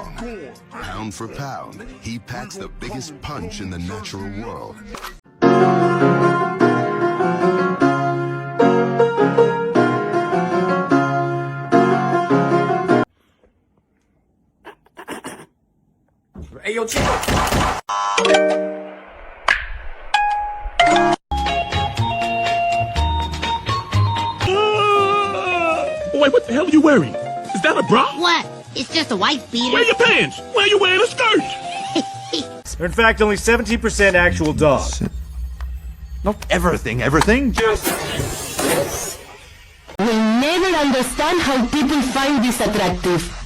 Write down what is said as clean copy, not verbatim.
strong. Pound for pound, he packs the biggest punch in the natural world. Hey, yo, chico. Boy, what the hell are you wearing? Is that a bra? What? It's just a wife beater. Wear your pants. Why are you wearing a skirt? They're in fact only 17% actual dog. Not everything. Just... We never understand how people find this attractive.